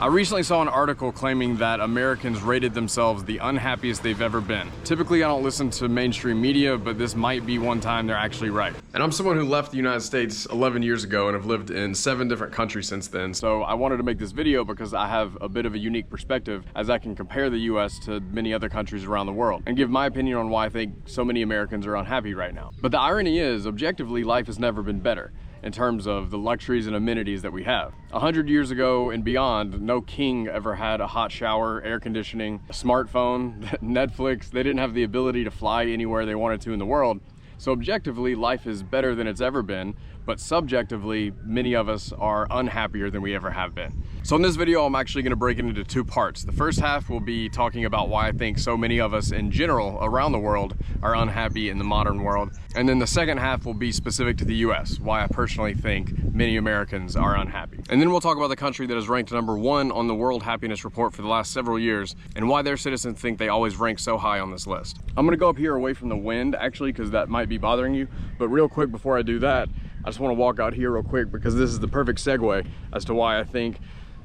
I recently saw an article claiming that Americans rated themselves the unhappiest they've ever been. Typically, I don't listen to mainstream media, but this might be one time they're actually right. And I'm someone who left the United States 11 years ago and have lived in 7 different countries since then. So I wanted to make this video because I have a bit of a unique perspective as I can compare the US to many other countries around the world and give my opinion on why I think so many Americans are unhappy right now. But the irony is, objectively, life has never been better in terms of the luxuries and amenities that we have. 100 years ago and beyond, no king ever had a hot shower, air conditioning, a smartphone, Netflix. They didn't have the ability to fly anywhere they wanted to in the world. So objectively, life is better than it's ever been, but subjectively, many of us are unhappier than we ever have been. So in this video, I'm actually gonna break it into 2 parts. The first half will be talking about why I think so many of us in general around the world are unhappy in the modern world. And then the second half will be specific to the US, why I personally think many Americans are unhappy. And then we'll talk about the country that is ranked #1 on the World Happiness Report for the last several years and why their citizens think they always rank so high on this list. I'm gonna go up here away from the wind actually, because that might be bothering you. But real quick before I do that, I just want to walk out here real quick because this is the perfect segue as to why I think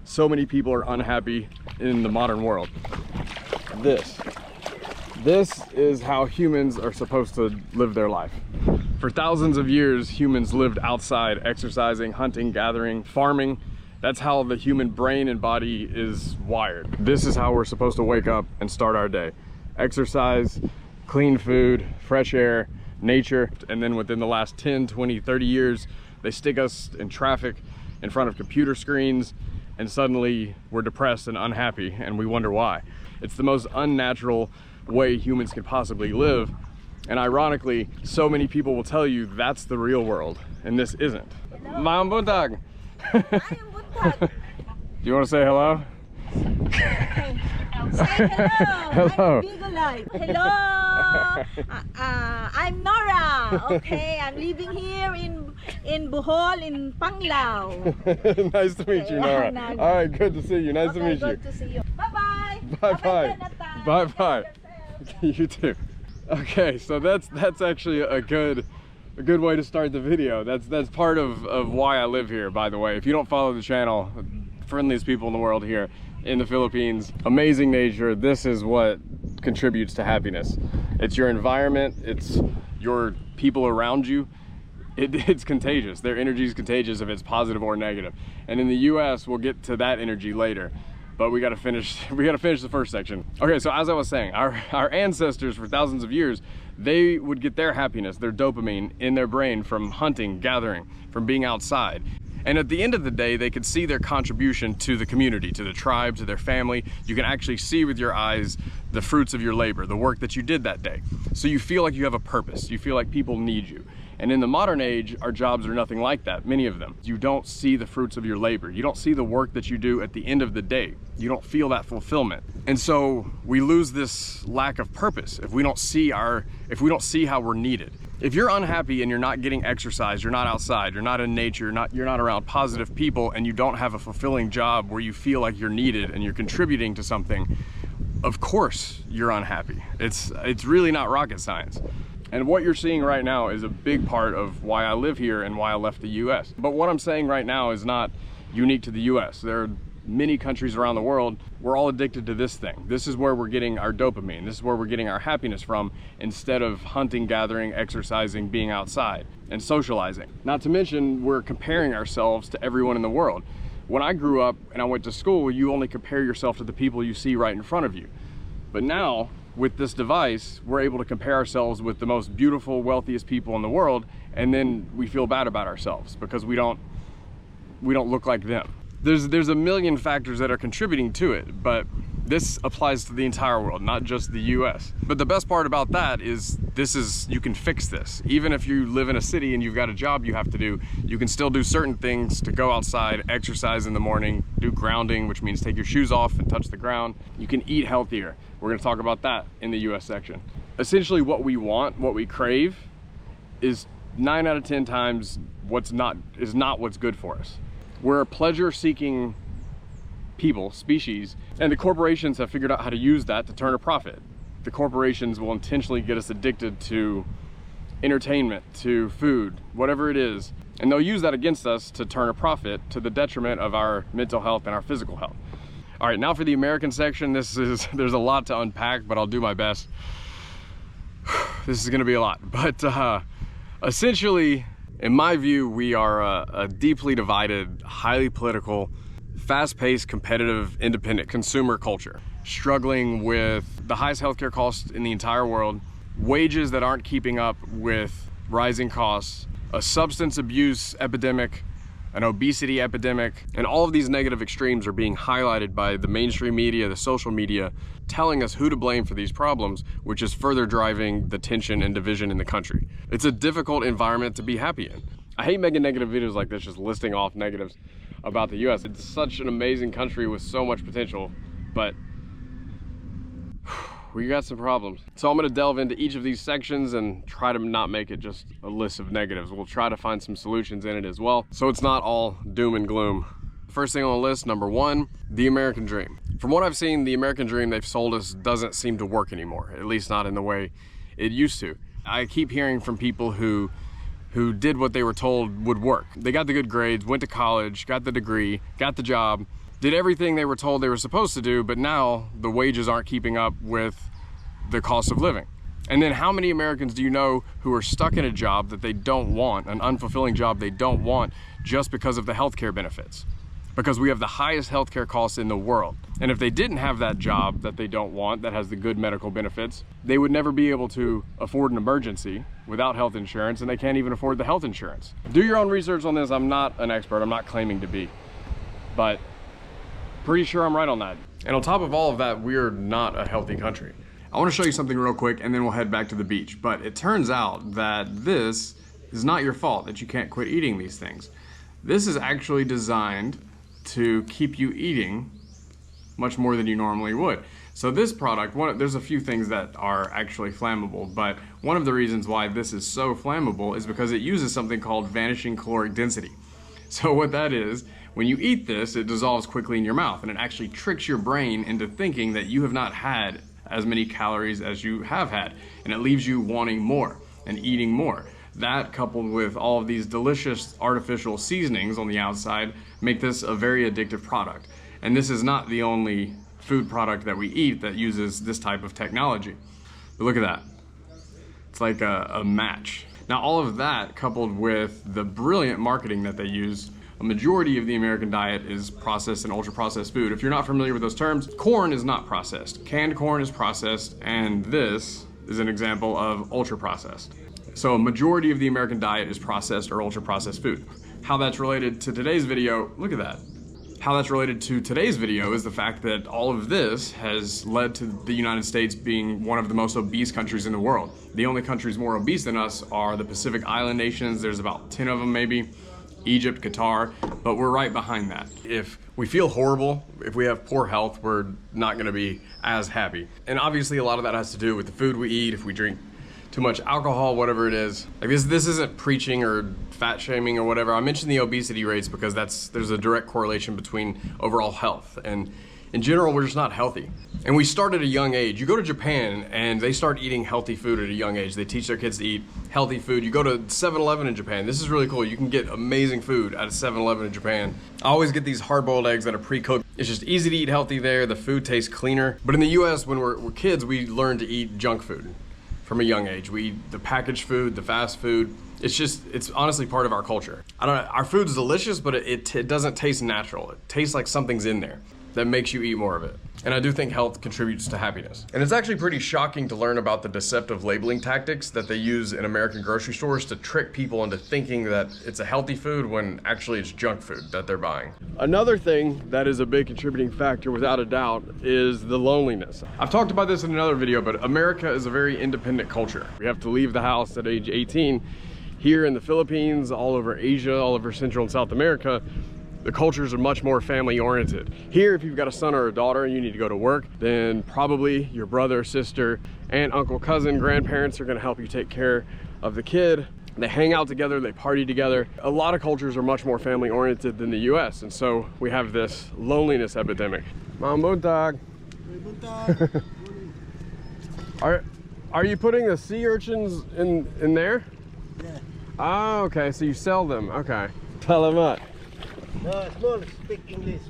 so many people are unhappy in the modern world. This is how humans are supposed to live their life. For thousands of years, humans lived outside, exercising, hunting, gathering, farming. That's how the human brain and body is wired. This is how we're supposed to wake up and start our day. Exercise, clean food, fresh air, nature. And then within the last 10, 20, 30 years, they stick us in traffic in front of computer screens, and suddenly we're depressed and unhappy and we wonder why. It's the most unnatural way humans can possibly live. And ironically, so many people will tell you that's the real world and this isn't. Ma'am Buntag. Do you want to say hello? Okay. Say hello. Hello. I'm Bigolite. Hello. I'm Nora. Okay, I'm living here in Bohol, in Panglao. Nice to meet you, Nora. All right, good to see you. Nice to meet you. Good to see you. Bye-bye. Bye-bye. Bye-bye. You too. Okay, so that's actually a good way to start the video. That's part of why I live here, by the way. If you don't follow the channel, friendliest people in the world here in the Philippines, amazing nature. This is what contributes to happiness. It's your environment, it's your people around you. It's contagious. Their energy is contagious if it's positive or negative. And in the US, we'll get to that energy later. But we gotta finish the first section. Okay, so as I was saying, our ancestors for thousands of years, they would get their happiness, their dopamine in their brain from hunting, gathering, from being outside. And at the end of the day, they could see their contribution to the community, to the tribe, to their family. You can actually see with your eyes the fruits of your labor, the work that you did that day. So you feel like you have a purpose. You feel like people need you. And in the modern age, our jobs are nothing like that, many of them. You don't see the fruits of your labor. You don't see the work that you do at the end of the day. You don't feel that fulfillment. And so we lose this lack of purpose if we don't see how we're needed. If you're unhappy and you're not getting exercise, you're not outside, you're not in nature, you're not around positive people, and you don't have a fulfilling job where you feel like you're needed and you're contributing to something, of course you're unhappy. It's really not rocket science. And what you're seeing right now is a big part of why I live here and why I left the US. But what I'm saying right now is not unique to the US. There are many countries around the world. We're all addicted to this thing. This is where we're getting our dopamine. This is where we're getting our happiness from, instead of hunting, gathering, exercising, being outside, and socializing. Not to mention, we're comparing ourselves to everyone in the world. When I grew up and I went to school, you only compare yourself to the people you see right in front of you. But now, with this device, we're able to compare ourselves with the most beautiful, wealthiest people in the world, and then we feel bad about ourselves because we don't look like them. There's a million factors that are contributing to it, but this applies to the entire world, not just the US. But the best part about that is you can fix this. Even if you live in a city and you've got a job you have to do, you can still do certain things to go outside, exercise in the morning, do grounding, which means take your shoes off and touch the ground. You can eat healthier. We're gonna talk about that in the US section. Essentially what we want, what we crave, is 9 out of 10 times is not what's good for us. We're a pleasure-seeking people, species, and the corporations have figured out how to use that to turn a profit. The corporations will intentionally get us addicted to entertainment, to food, whatever it is, and they'll use that against us to turn a profit to the detriment of our mental health and our physical health. All right, now for the American section. There's a lot to unpack, but I'll do my best. This is gonna be a lot, but essentially, in my view, we are a deeply divided, highly political, fast-paced, competitive, independent consumer culture, struggling with the highest healthcare costs in the entire world, wages that aren't keeping up with rising costs, a substance abuse epidemic, an obesity epidemic, and all of these negative extremes are being highlighted by the mainstream media, the social media, telling us who to blame for these problems, which is further driving the tension and division in the country. It's a difficult environment to be happy in. I hate making negative videos like this, just listing off negatives about the US. It's such an amazing country with so much potential, but we got some problems. So I'm gonna delve into each of these sections and try to not make it just a list of negatives. We'll try to find some solutions in it as well, so it's not all doom and gloom. First thing on the list, number one, the American dream. From what I've seen, the American dream they've sold us doesn't seem to work anymore, at least not in the way it used to. I keep hearing from people who did what they were told would work. They got the good grades, went to college, got the degree, got the job, did everything they were told they were supposed to do, but now the wages aren't keeping up with the cost of living. And then how many Americans do you know who are stuck in a job that they don't want, an unfulfilling job they don't want, just because of the healthcare benefits? Because we have the highest healthcare costs in the world. And if they didn't have that job that they don't want, that has the good medical benefits, they would never be able to afford an emergency without health insurance, and they can't even afford the health insurance. Do your own research on this. I'm not an expert, I'm not claiming to be, but pretty sure I'm right on that. And on top of all of that, we're not a healthy country. I want to show you something real quick and then we'll head back to the beach. But it turns out that this is not your fault that you can't quit eating these things. This is actually designed to keep you eating much more than you normally would. So this product, there's a few things that are actually flammable, but one of the reasons why this is so flammable is because it uses something called vanishing caloric density. So what that is, when you eat this, it dissolves quickly in your mouth, and it actually tricks your brain into thinking that you have not had as many calories as you have had, and it leaves you wanting more and eating more. That, coupled with all of these delicious artificial seasonings on the outside, make this a very addictive product. And this is not the only food product that we eat that uses this type of technology. But look at that. It's like a match. Now, all of that, coupled with the brilliant marketing that they use, a majority of the American diet is processed and ultra-processed food. If you're not familiar with those terms, corn is not processed. Canned corn is processed, and this is an example of ultra-processed. So a majority of the American diet is processed or ultra-processed food. How that's related to today's video, look at that. How that's related to today's video is the fact that all of this has led to the United States being one of the most obese countries in the world. The only countries more obese than us are the Pacific Island nations. There's about 10 of them maybe. Egypt, Qatar, but we're right behind that. If we feel horrible, if we have poor health, we're not gonna be as happy. And obviously a lot of that has to do with the food we eat, if we drink too much alcohol, whatever it is. Like this isn't preaching or fat shaming or whatever. I mentioned the obesity rates because there's a direct correlation between overall health. And in general, we're just not healthy. And we start at a young age. You go to Japan and they start eating healthy food at a young age. They teach their kids to eat healthy food. You go to 7-Eleven in Japan. This is really cool. You can get amazing food at a 7-Eleven in Japan. I always get these hard-boiled eggs that are pre-cooked. It's just easy to eat healthy there. The food tastes cleaner. But in the US, when we're kids, we learn to eat junk food from a young age. We eat the packaged food, the fast food. It's honestly part of our culture. Our food's delicious, but it doesn't taste natural. It tastes like something's in there that makes you eat more of it. And I do think health contributes to happiness. And it's actually pretty shocking to learn about the deceptive labeling tactics that they use in American grocery stores to trick people into thinking that it's a healthy food when actually it's junk food that they're buying. Another thing that is a big contributing factor without a doubt is the loneliness. I've talked about this in another video, but America is a very independent culture. We have to leave the house at age 18. Here in the Philippines, all over Asia, all over Central and South America, the cultures are much more family oriented. Here, if you've got a son or a daughter and you need to go to work, then probably your brother, sister, aunt, uncle, cousin, grandparents are gonna help you take care of the kid. They hang out together, they party together. A lot of cultures are much more family oriented than the US, and so we have this loneliness epidemic. Mom, buntag. Are you putting the sea urchins in there? Yeah. Oh, okay, so you sell them, okay. Salamat. No, small, speak English,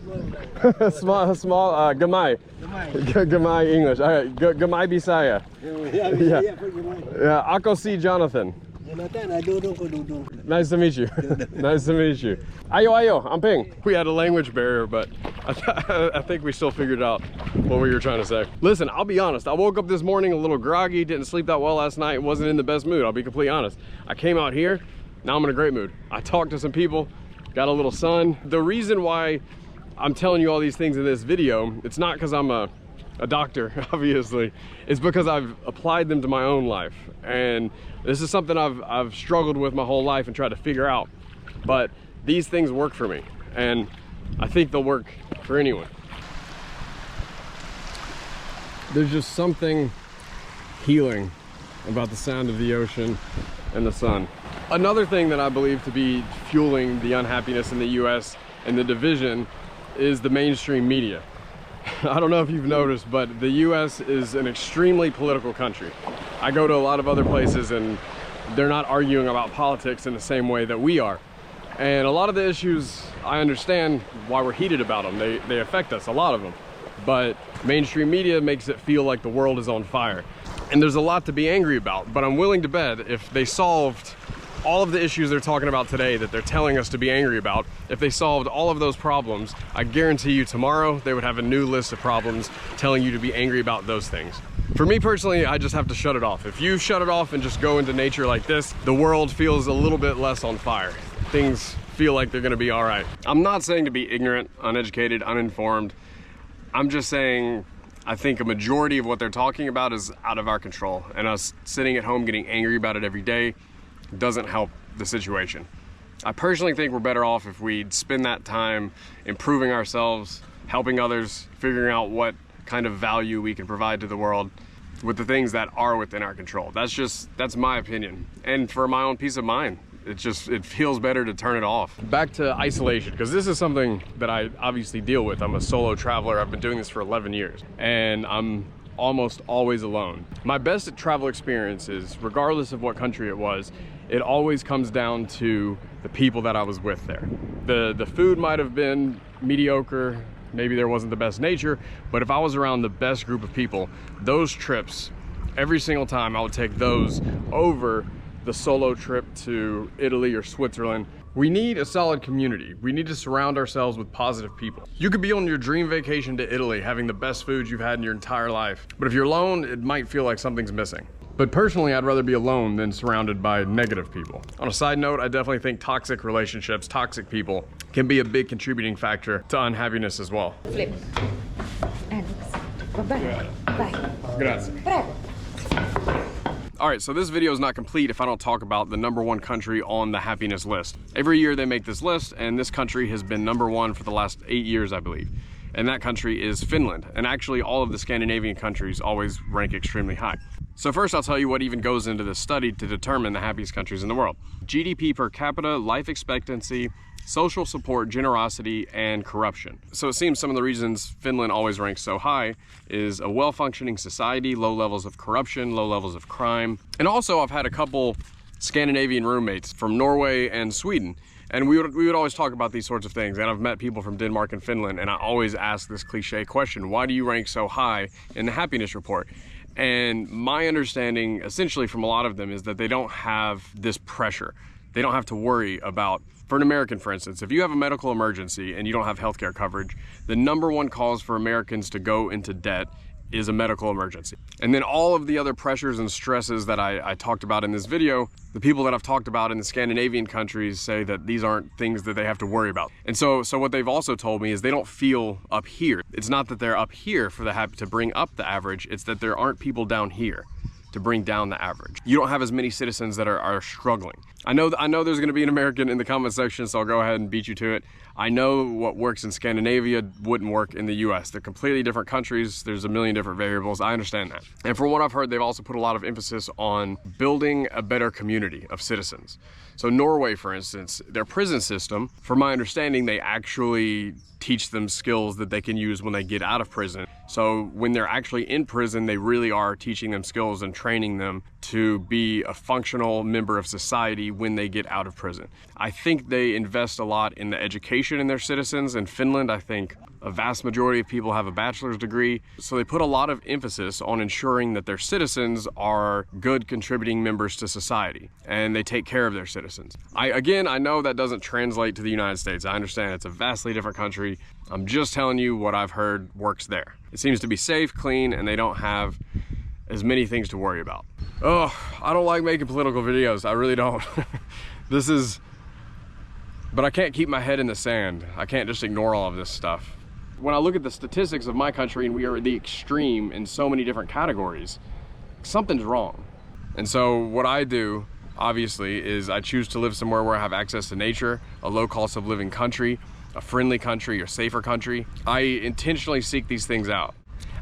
small. small, gamay. Gamay English. Okay, gamay Bisaya. Yeah, ako si Jonathan. Jonathan, I dudong. Nice to meet you. Nice to meet you. Ayo, amping. We had a language barrier, but I think we still figured out what we were trying to say. Listen, I'll be honest. I woke up this morning a little groggy, didn't sleep that well last night, wasn't in the best mood. I'll be completely honest. I came out here, now I'm in a great mood. I talked to some people, got a little sun. The reason why I'm telling you all these things in this video, it's not because I'm a doctor, obviously. It's because I've applied them to my own life. And this is something I've struggled with my whole life and tried to figure out. But these things work for me. And I think they'll work for anyone. There's just something healing about the sound of the ocean and the sun. Another thing that I believe to be fueling the unhappiness in the US and the division is the mainstream media. I don't know if you've noticed, but the US is an extremely political country. I go to a lot of other places and they're not arguing about politics in the same way that we are. And a lot of the issues, I understand why we're heated about them. They affect us, a lot of them. But mainstream media makes it feel like the world is on fire. And there's a lot to be angry about, but I'm willing to bet if they solved all of the issues they're talking about today that they're telling us to be angry about, if they solved all of those problems, I guarantee you tomorrow they would have a new list of problems telling you to be angry about those things. For me personally, I just have to shut it off. If you shut it off and just go into nature like this, the world feels a little bit less on fire. Things feel like they're gonna be all right. I'm not saying to be ignorant, uneducated, uninformed. I'm just saying I think a majority of what they're talking about is out of our control, and us sitting at home getting angry about it every day doesn't help the situation. I personally think we're better off if we spend that time improving ourselves, helping others, figuring out what kind of value we can provide to the world with the things that are within our control. That's my opinion. And for my own peace of mind, it feels better to turn it off. Back to isolation, because this is something that I obviously deal with. I'm a solo traveler. I've been doing this for 11 years and I'm almost always alone. My best travel experiences, regardless of what country it was, it always comes down to the people that I was with there. The food might have been mediocre, maybe there wasn't the best nature, but if I was around the best group of people, those trips, every single time I would take those over the solo trip to Italy or Switzerland. We need a solid community. We need to surround ourselves with positive people. You could be on your dream vacation to Italy, having the best food you've had in your entire life, but if you're alone, it might feel like something's missing. But personally, I'd rather be alone than surrounded by negative people. On a side note, I definitely think toxic relationships, toxic people, can be a big contributing factor to unhappiness as well. Flip. And bye-bye. Bye. Grazie. All right, so this video is not complete if I don't talk about the #1 country on the happiness list. Every year they make this list, and this country has been #1 for the last 8 years, I believe. And that country is Finland. And actually all of the Scandinavian countries always rank extremely high. So first I'll tell you what even goes into this study to determine the happiest countries in the world. GDP per capita, life expectancy, social support, generosity, and corruption. So it seems some of the reasons Finland always ranks so high is a well-functioning society, low levels of corruption, low levels of crime. And also I've had a couple Scandinavian roommates from Norway and Sweden. And we would always talk about these sorts of things. And I've met people from Denmark and Finland, and I always ask this cliche question: why do you rank so high in the happiness report? And my understanding, essentially from a lot of them, is that they don't have this pressure. They don't have to worry about, for an American, for instance, if you have a medical emergency and you don't have healthcare coverage, the #1 cause for Americans to go into debt is a medical emergency. And then all of the other pressures and stresses that I talked about in this video, the people that I've talked about in the Scandinavian countries say that these aren't things that they have to worry about. And so what they've also told me is they don't feel up here. It's not that they're up here for to bring up the average, it's that there aren't people down here to bring down the average. You don't have as many citizens that are struggling. I know there's gonna be an American in the comment section, so I'll go ahead and beat you to it. I know what works in Scandinavia wouldn't work in the US. They're completely different countries. There's a million different variables. I understand that. And from what I've heard, they've also put a lot of emphasis on building a better community of citizens. So Norway, for instance, their prison system, from my understanding, they actually teach them skills that they can use when they get out of prison. So when they're actually in prison, they really are teaching them skills and training them to be a functional member of society when they get out of prison. I think they invest a lot in the education in their citizens. In Finland, I think a vast majority of people have a bachelor's degree. So they put a lot of emphasis on ensuring that their citizens are good contributing members to society and they take care of their citizens. I know that doesn't translate to the United States. I understand it's a vastly different country. I'm just telling you what I've heard works there. It seems to be safe, clean, and they don't have as many things to worry about. Oh, I don't like making political videos. I really don't. But I can't keep my head in the sand. I can't just ignore all of this stuff. When I look at the statistics of my country and we are at the extreme in so many different categories, something's wrong. And so what I do, obviously, is I choose to live somewhere where I have access to nature, a low cost of living country, a friendly country, or safer country. I intentionally seek these things out.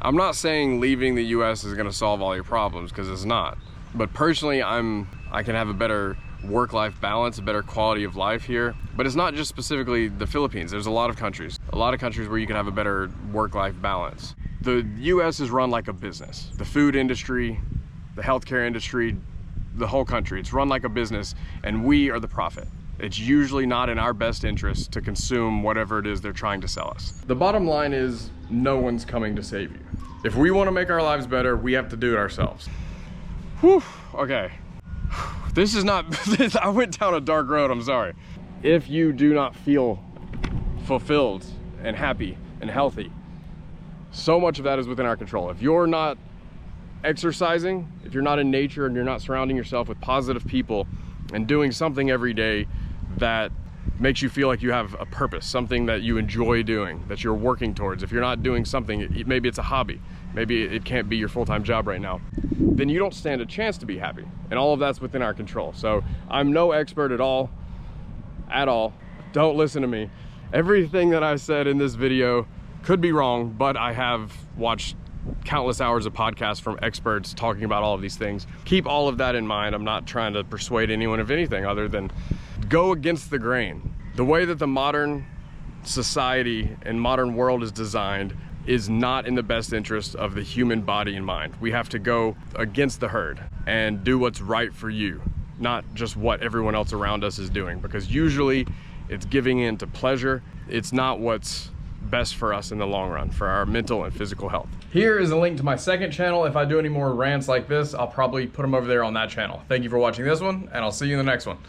I'm not saying leaving the US is gonna solve all your problems, because it's not. But personally, I can have a better work-life balance, a better quality of life here. But it's not just specifically the Philippines. There's a lot of countries where you can have a better work-life balance. The US is run like a business. The food industry, the healthcare industry, the whole country, it's run like a business, and we are the profit. It's usually not in our best interest to consume whatever it is they're trying to sell us. The bottom line is, no one's coming to save you. If we want to make our lives better, we have to do it ourselves. Whew, okay. This is not, I went down a dark road, I'm sorry. If you do not feel fulfilled and happy and healthy, so much of that is within our control. If you're not exercising, if you're not in nature and you're not surrounding yourself with positive people and doing something every day that makes you feel like you have a purpose, something that you enjoy doing, that you're working towards. If you're not doing something, maybe it's a hobby, maybe it can't be your full-time job right now, then you don't stand a chance to be happy. And all of that's within our control. So I'm no expert at all. Don't listen to me. Everything that I said in this video could be wrong, but I have watched countless hours of podcasts from experts talking about all of these things. Keep all of that in mind. I'm not trying to persuade anyone of anything other than go against the grain. The way that the modern society and modern world is designed is not in the best interest of the human body and mind. We have to go against the herd and do what's right for you, not just what everyone else around us is doing, because usually it's giving in to pleasure. It's not what's best for us in the long run, for our mental and physical health. Here is a link to my second channel. If I do any more rants like this, I'll probably put them over there on that channel. Thank you for watching this one, and I'll see you in the next one.